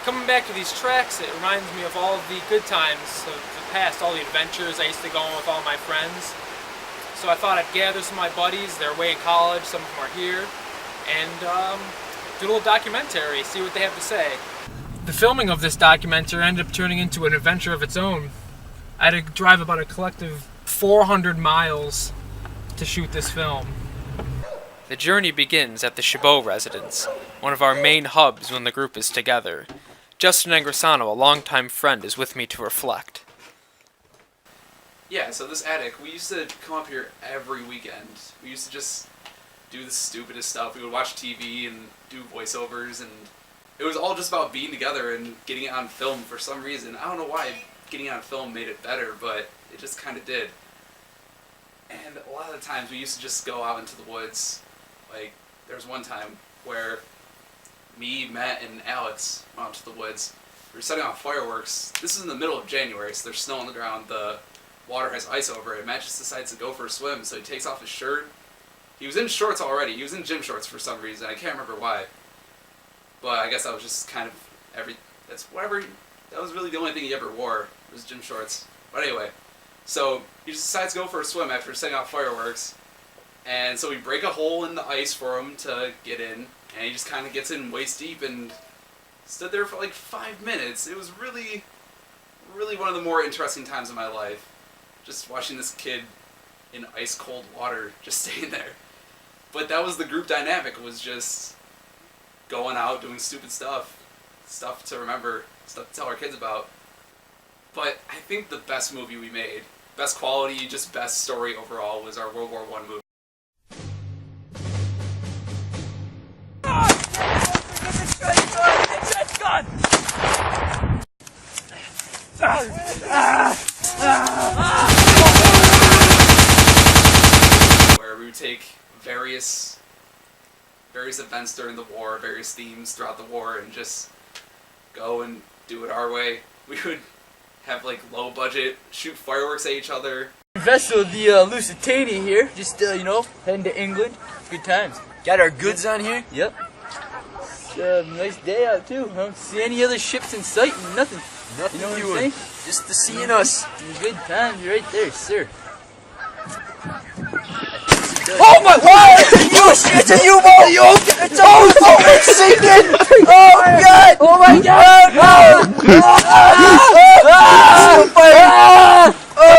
coming back to these tracks, it reminds me of all of the good times of the past, all the adventures I used to go on with all my friends. So I thought I'd gather some of my buddies, they're away in college, some of them are here, and do a little documentary, see what they have to say. The filming of this documentary ended up turning into an adventure of its own. I had to drive about a collective 400 miles to shoot this film. The journey begins at the Chabot residence, one of our main hubs when the group is together. Justin Angrisano, a longtime friend, is with me to reflect. Yeah, so this attic, we used to come up here every weekend. We used to just do the stupidest stuff. We would watch TV and do voiceovers, and it was all just about being together and getting it on film for some reason. I don't know why getting it on film made it better, but it just kind of did. And a lot of the times we used to just go out into the woods. Like, there was one time where me, Matt, and Alex went out to the woods. We were setting off fireworks. This is in the middle of January, so there's snow on the ground. The water has ice over it. Matt just decides to go for a swim, so he takes off his shirt. He was in shorts already. He was in gym shorts for some reason. I can't remember why. But I guess that was just kind of that was really the only thing he ever wore, was gym shorts. But anyway, so he just decides to go for a swim after setting off fireworks. And so we break a hole in the ice for him to get in, and he just kind of gets in waist deep and stood there for like 5 minutes. It was really, really one of the more interesting times of my life. Just watching this kid in ice cold water just staying there. But that was the group dynamic, was just going out, doing stupid stuff to remember, stuff to tell our kids about. But I think the best movie we made, best quality, just best story overall, was our World War I movie. Where we would take various events during the war, various themes throughout the war, and just go and do it our way. We would have like low budget, shoot fireworks at each other. Vessel the Lusitania here, just heading to England. Good times. Got our goods on here. Yep. It's a nice day out too. I don't see any other ships in sight. Nothing. Nothing you know what doing. I'm saying? Just the seeing us. Good times right there, sir. Oh my God! It's a U-boat! It's it's sinking! Oh my God! Oh my God! Oh,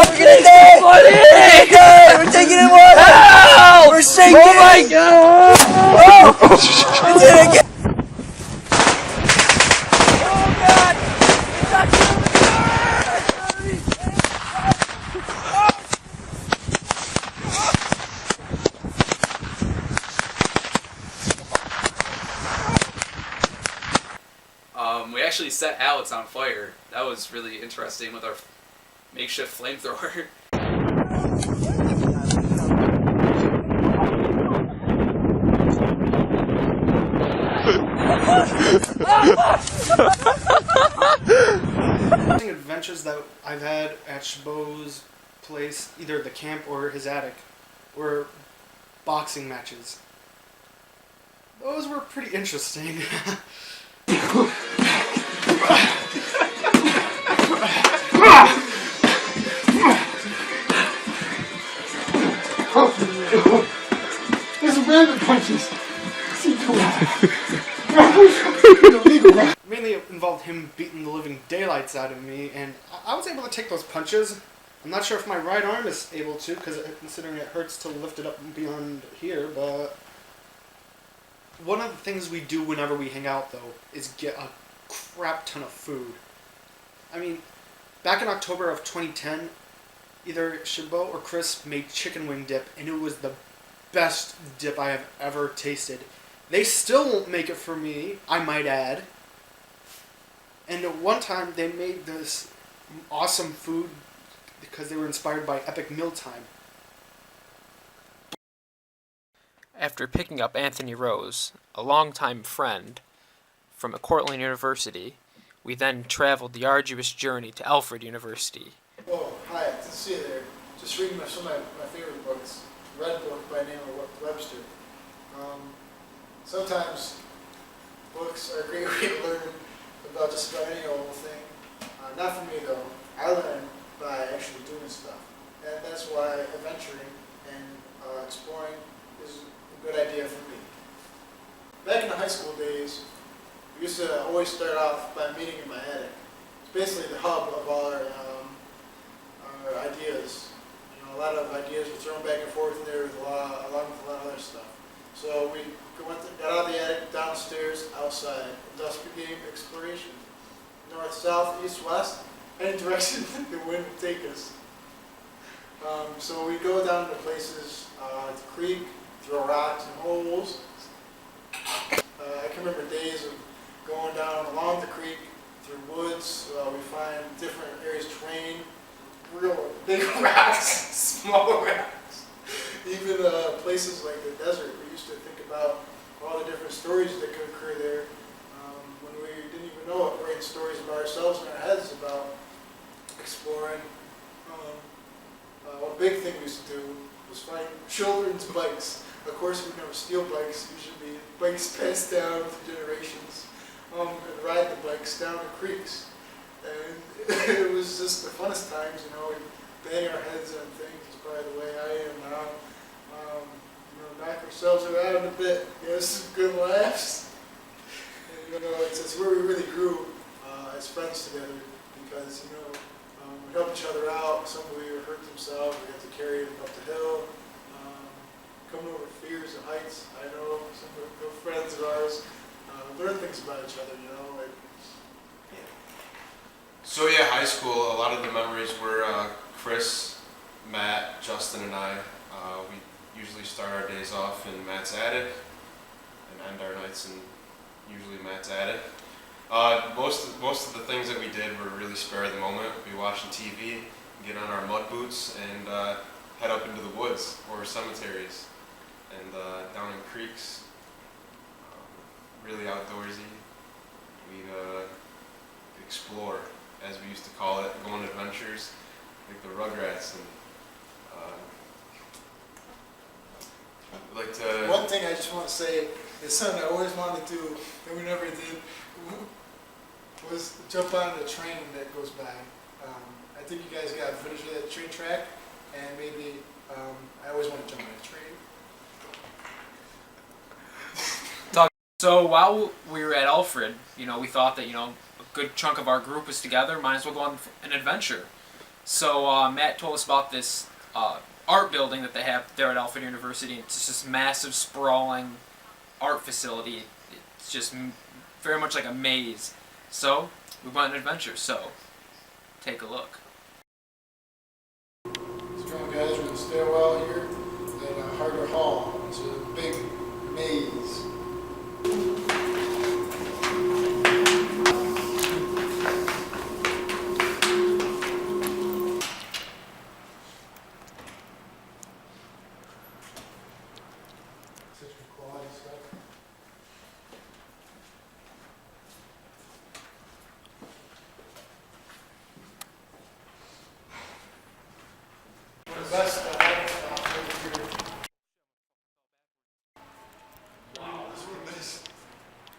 we're gonna die! Oh my God! We're taking in water! We're sinking! Oh my God! Oh! It's in again! We actually set Alex on fire. That was really interesting with our makeshift flamethrower. Adventures that I've had at Chabot's place, either the camp or his attic, were boxing matches. Those were pretty interesting. There's random punches. Mainly it involved him beating the living daylights out of me, and I was able to take those punches. I'm not sure if my right arm is able to, because considering it hurts to lift it up beyond here, but one of the things we do whenever we hang out, though, is get a crap ton of food. I mean, back in October of 2010, either Chabot or Chris made chicken wing dip, and it was the best dip I have ever tasted. They still won't make it for me, I might add. And at one time, they made this awesome food because they were inspired by Epic Mealtime. After picking up Anthony Rose, a longtime friend from Cortland University, we then traveled the arduous journey to Alfred University. Oh, hi, good to see you there. Just reading some of my favorite books. Red Book by the name of Webster. Sometimes books are a great way to learn about just about any old thing. Not for me though. I learn by actually doing stuff. And that's why adventuring and exploring is a good idea for me. Back in the high school days, we used to always start off by meeting in my attic. It's basically the hub of all our ideas. You know, a lot of ideas were thrown back and forth in there along with a lot of other stuff. So we got out of the attic, downstairs, outside, and thus became exploration. North, south, east, west, any direction the wind would take us. So we go down to places, the creek, throw rocks and holes. I can remember days of going down along the creek, through woods. We find different areas of terrain, real big rocks, small rocks. Even places like the desert, we used to think about all the different stories that could occur there when we didn't even know it. Writing stories about ourselves in our heads about exploring. One big thing we used to do was find children's bikes. Of course, we'd never steal bikes. Usually, bikes passed down through generations. And ride the bikes down the creeks. And it was just the funnest times, you know. We'd bang our heads on things. It's probably the way I am now. You know, knock ourselves around a bit. Give us some good laughs. And, you know, it's where we really grew as friends together because, you know, we helped each other out. Somebody hurt themselves, we had to carry them up the hill. Coming over fears and heights. I know some good friends of ours learn things about each other, you know. Like, yeah. So yeah, high school, a lot of the memories were Chris, Matt, Justin, and I. We usually start our days off in Matt's attic and end our nights in usually Matt's attic. Most of the things that we did were really spur of the moment. We watching TV, get on our mud boots, and head up into the woods or cemeteries and down in creeks. Really outdoorsy. We'd explore, as we used to call it, go on adventures like the Rugrats and like to. One thing I just want to say is something I always wanted to do that we never did was jump on the train that goes by. I think you guys got footage of that train track, and maybe I always want to jump on a train. So while we were at Alfred, you know, we thought that, you know, a good chunk of our group was together, might as well go on an adventure. So Matt told us about this art building that they have there at Alfred University. It's just this massive, sprawling art facility. It's just very much like a maze. So we went on an adventure, so take a look. So guys, we're in the stairwell here at Harder Hall. It's a big maze.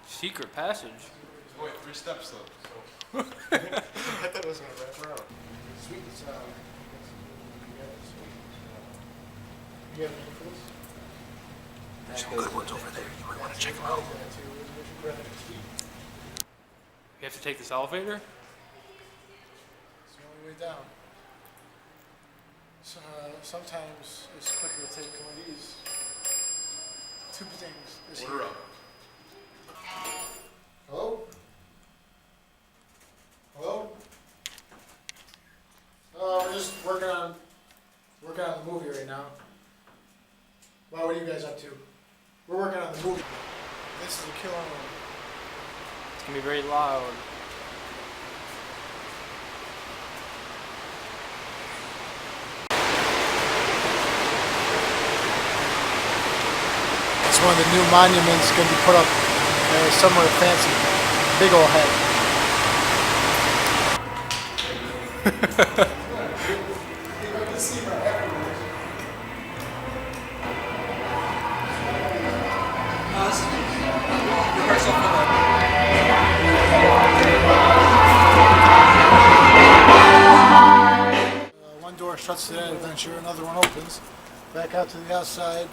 Secret passage. Wait, 3 steps though. I thought it was going to wrap around. Sweet and sour. You have any for this? There's some good ones over there. You might want to check them out. You have to take this elevator? It's the only way down. So, sometimes it's quicker to take one of these two things. This Order here. up. Hello? Hello? We're just working on the movie right now. Wow, what are you guys up to? We're working on the movie. This is a killer room. It's gonna be very loud. It's one of the new monuments going to be put up somewhere fancy. Big old head. Rehearsal for the shuts to that adventure, another one opens. Back out to the outside.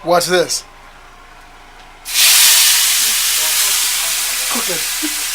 Watch this. Cooking.